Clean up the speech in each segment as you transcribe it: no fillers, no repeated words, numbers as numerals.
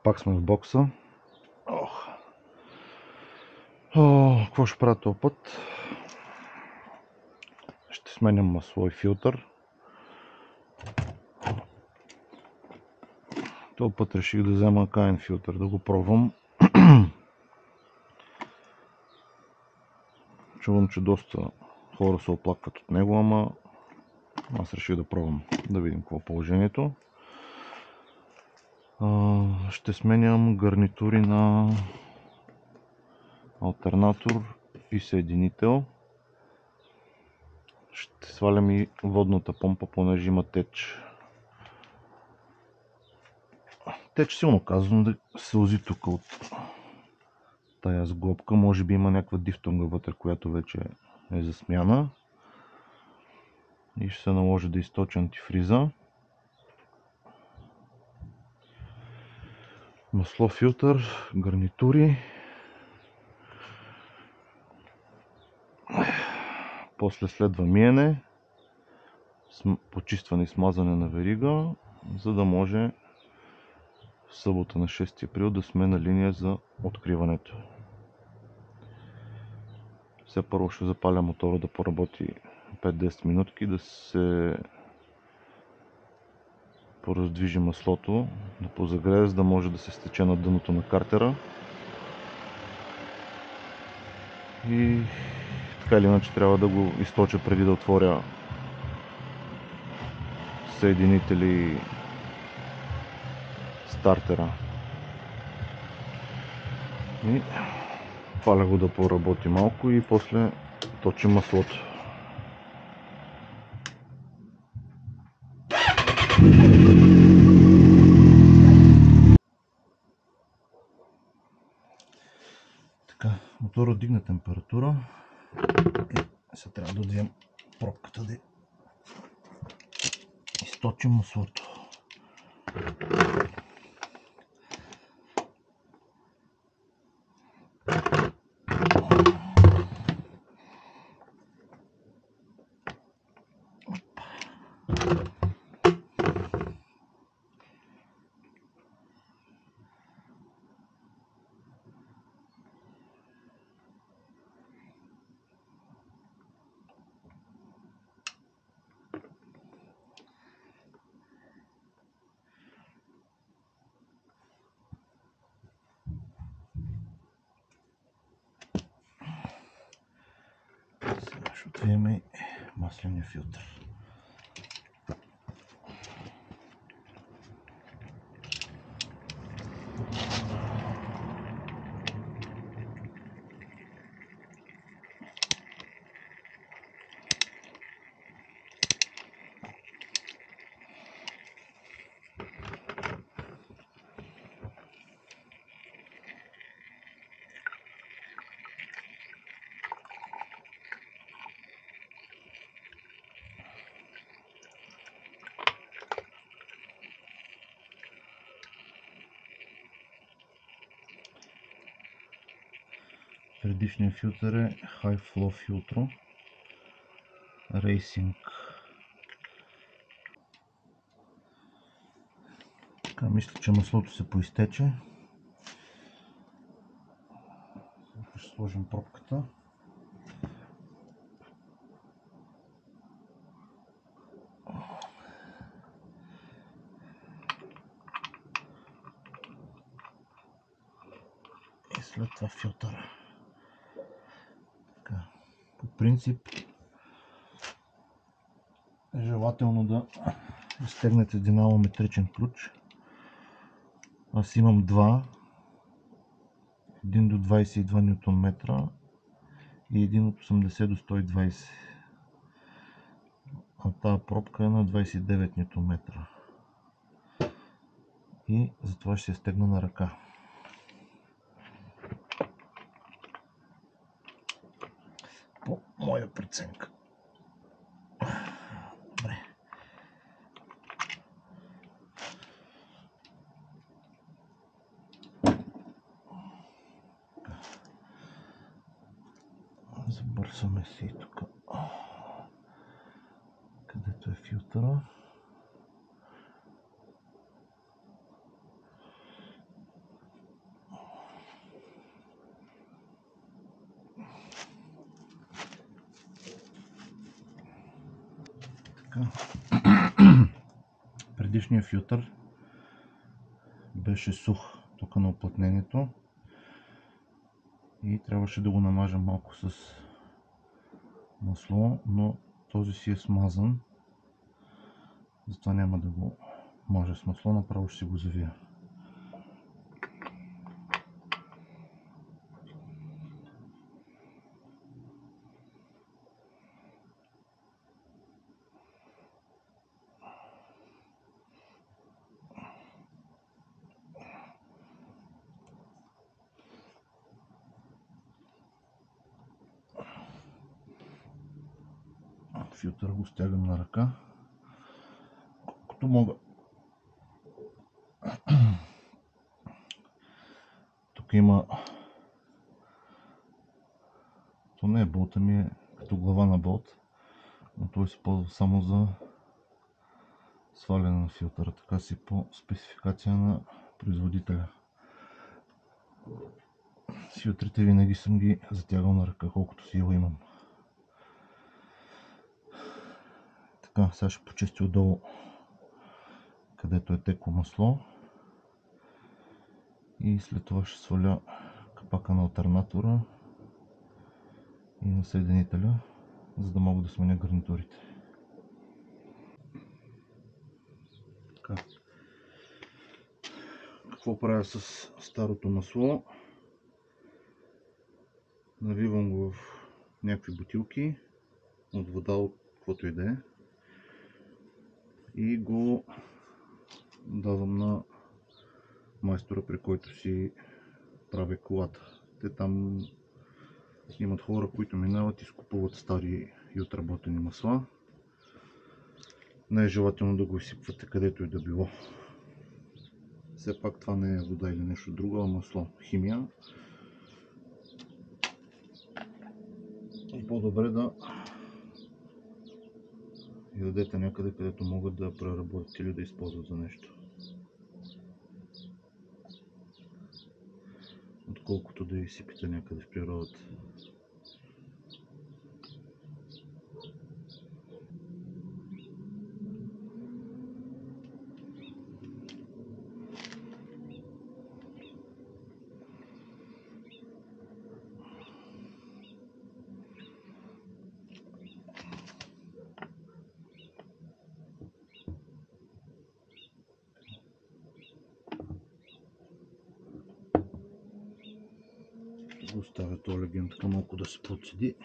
Пак сме в бокса. Какво ще правя този път? Ще сменям масло и филтър. Този път реших да взема каен филтър, да го пробвам. Чувам, че доста хора се оплакват от него, ама аз реших да пробвам, да видим какво е положението. Ще сменям гарнитури на алтернатор и съединител. Ще свалям и водната помпа, понеже има теч. Теч силно казвам да се сълзи тук от тая сглобка. Може би има някаква дифтонга вътре, която вече е за смяна. И ще се наложи да източа антифриза. Масло, филтър, гарнитури. После следва миене, почистване и смазване на верига, за да може в събота на 6 април да сме на линия за откриването. Все първо ще запаля мотора да поработи 5-10 минутки, да се пораздвижи маслото, да позагрее, за да може да се стече на дъното на картера. И така или иначе трябва да го източа преди да отворя съединители и стартера. И паля го да поработи малко и после точим маслото. Така, моторът дигна температура и сега трябва да отвием пробката да източим маслото. Сега ще отвием и масления филтър. Предишният филтър е High Flow Filtro Racing. Така, мисля, че маслото се поизтече. Ще сложим пробката. И след това филтъра. Така, по принцип е желателно да изтегнете динамометричен ключ. Аз имам два. Един до 22 Нм и един от 80 до 120. А тази пробка е на 29 Нм. И затова ще се стегна на ръка. По моя преценка. Добре. Забърсваме се и тук, където е филтъра. Предишният филтър беше сух тук на оплътнението и трябваше да го намажа малко с масло, но този си е смазан, затова няма да го мажа с масло, направо ще си го завия. Филтъра го стягам на ръка, колкото мога. Тук има... То не е болта, ми е като глава на болт, но той се ползва само за сваляне на филтъра, така си по спецификация на производителя. Филтрите винаги съм ги затягал на ръка, колкото сила имам. Така, сега ще почистя отдолу, където е текло масло, и след това ще сваля капака на алтернатора и на съединителя, за да мога да сменя гарнитурите. Така. Какво правя с старото масло? Навивам го в някакви бутилки от вода, от каквото и да е, и го давам на майстора, при който си правя колата. Те там имат хора, които минават и скупуват стари и отработени масла. Не е желателно да го изсипвате където и да било. Все пак това не е вода или нещо друго, а масло, химия. И по-добре да я дадете някъде, където могат да преработят или да използват за нещо, отколкото да изсипите някъде в природата. Ще го оставя този леген така малко да се процеди.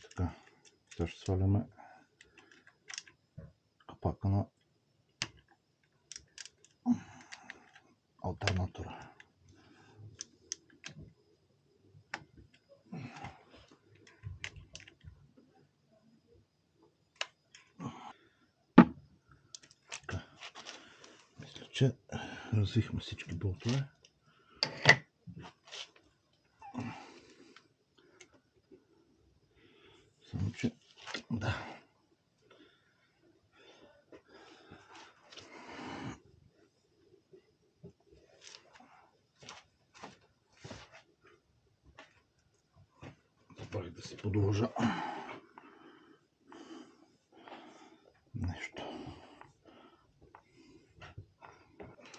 Така, сега ще сваляме капака на алтернатора. Така, мисля, че развихме всички болтове. Само че, да. Забравих да си подложа нещо.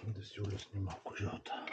Да си улесни малко живота.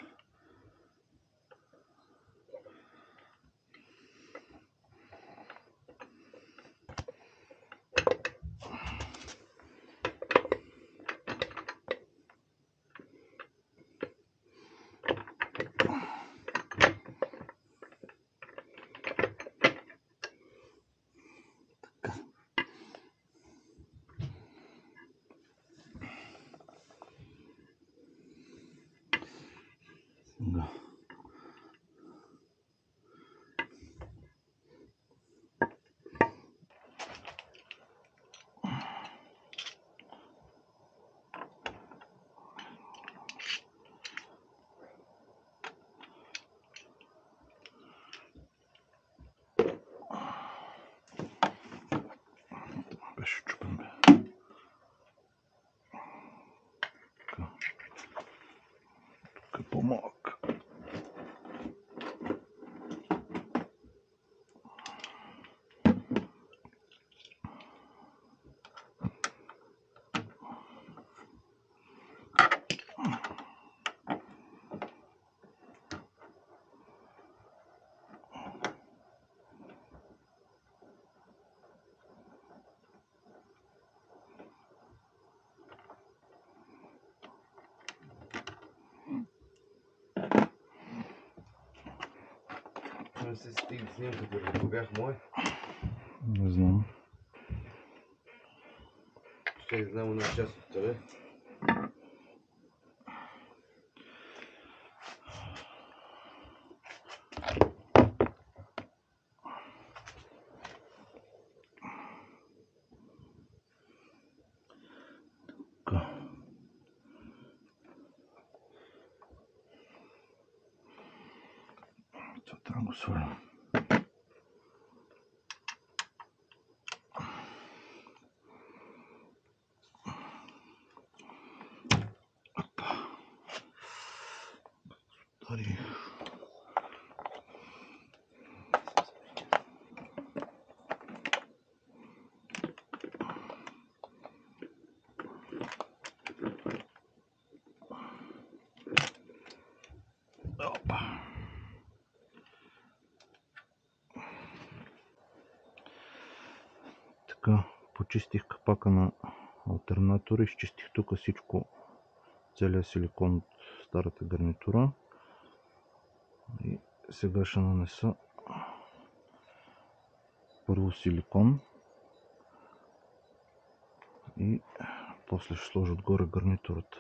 не се стига снимката, да бях мой. Не знам. Ще знам една част от тебе. Това трябва да го сваля. Дари. Опа. Така, почистих капака на алтернатора, изчистих тук всичко, целият силикон от старата гарнитура. И сега ще нанеса първо силикон и после ще сложа отгоре гарнитурата.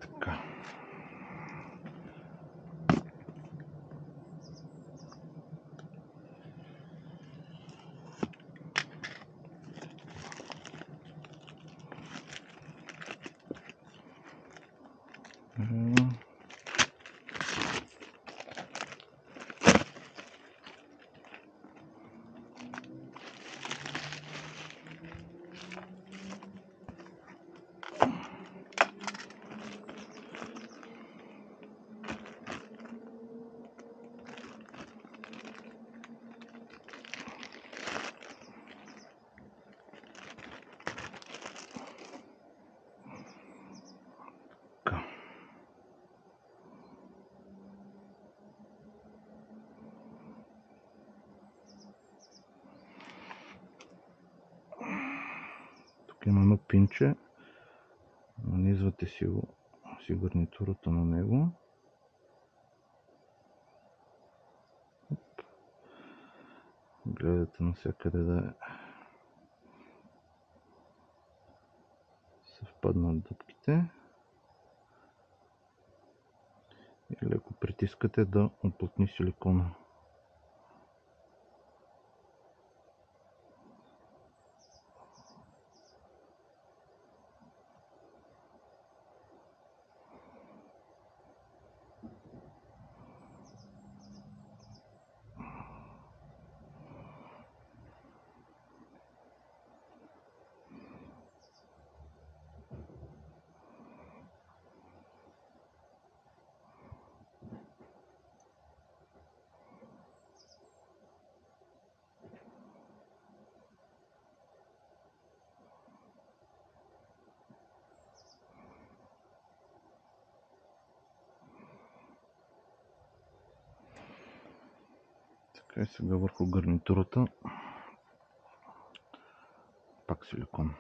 Така. Тук има едно пинче, нанизвате си гарнитурата на него. Гледате навсякъде да съвпаднат дупките и леко притискате да уплътни силикона. Така и сега върху гарнитурата пак силикон.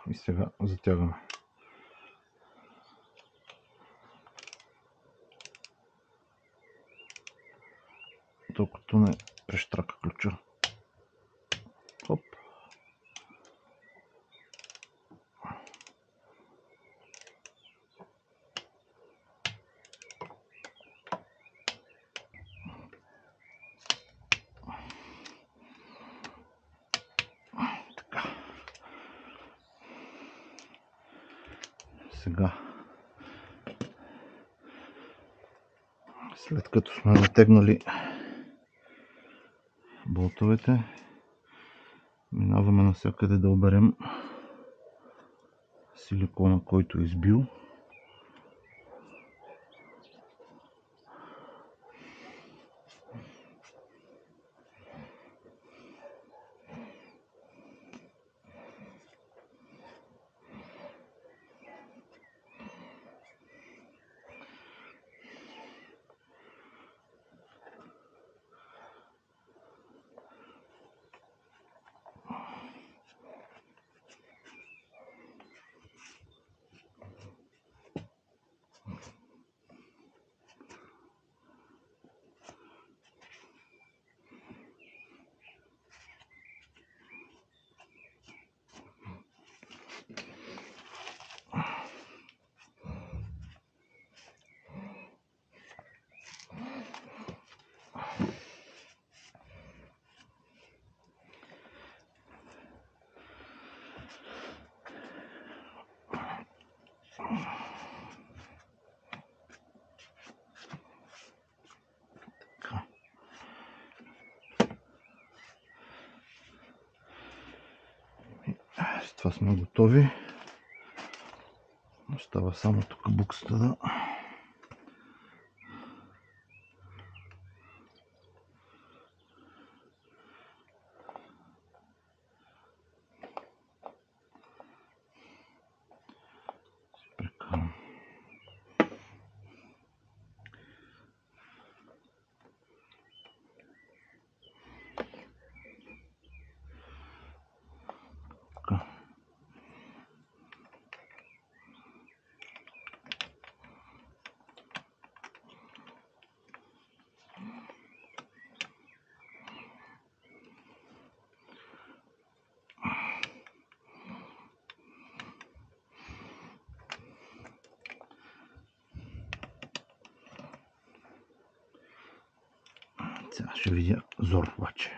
И сега затягаме. Докато не прещрака ключа. Хоп. Така. Сега, след като сме натегнали болтовете, минаваме навсякъде да оберем силикона, който е избил. С това сме готови. Остава само тук буксата да прекарам. Така. Сега ще видя зор обаче.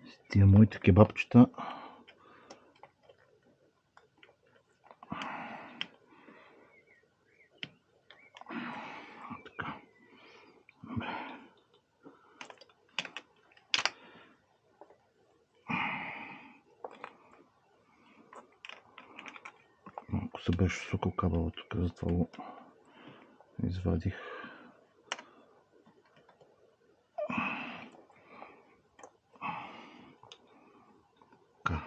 С тия моите кебабчета така. Малко се беше сукал кабела тук, затова го извадих. Така.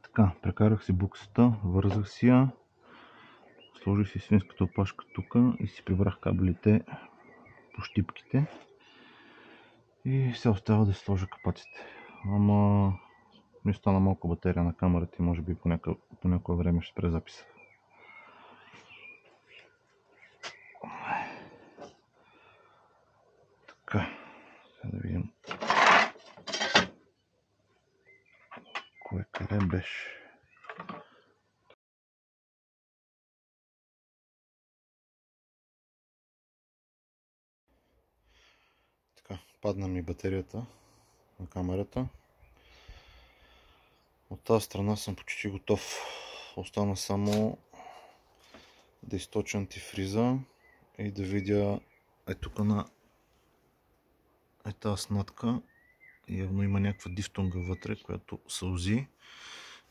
Така, прекарах си буксата, вързах си я, сложих си свинската опашка тук и си прибрах кабелите по щипките. И сега остава да си сложа капаците. Ама ми стана малко батерия на камерата и може би по някое време ще спре записа. Така, сега да видим кое къде. ден беше. Така, падна ми батерията на камерата. От тази страна съм почти готов. Остана само да източа антифриза и да видя тук на тази снатка. Явно има някаква дифтонга вътре, която сълзи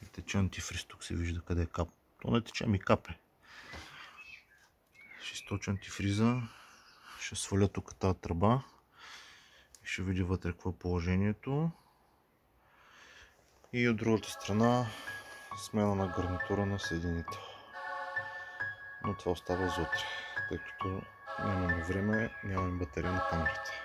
и тече антифриз. Тук се вижда къде е кап. То не тече, ми капе. Ще източа антифриза, ще сваля тук тази тръба и ще видя вътре какво е положението. И от другата страна смяна на гарнитура на съединител. Но това остава за утре, тъй като нямаме време, нямаме батерия на камерата.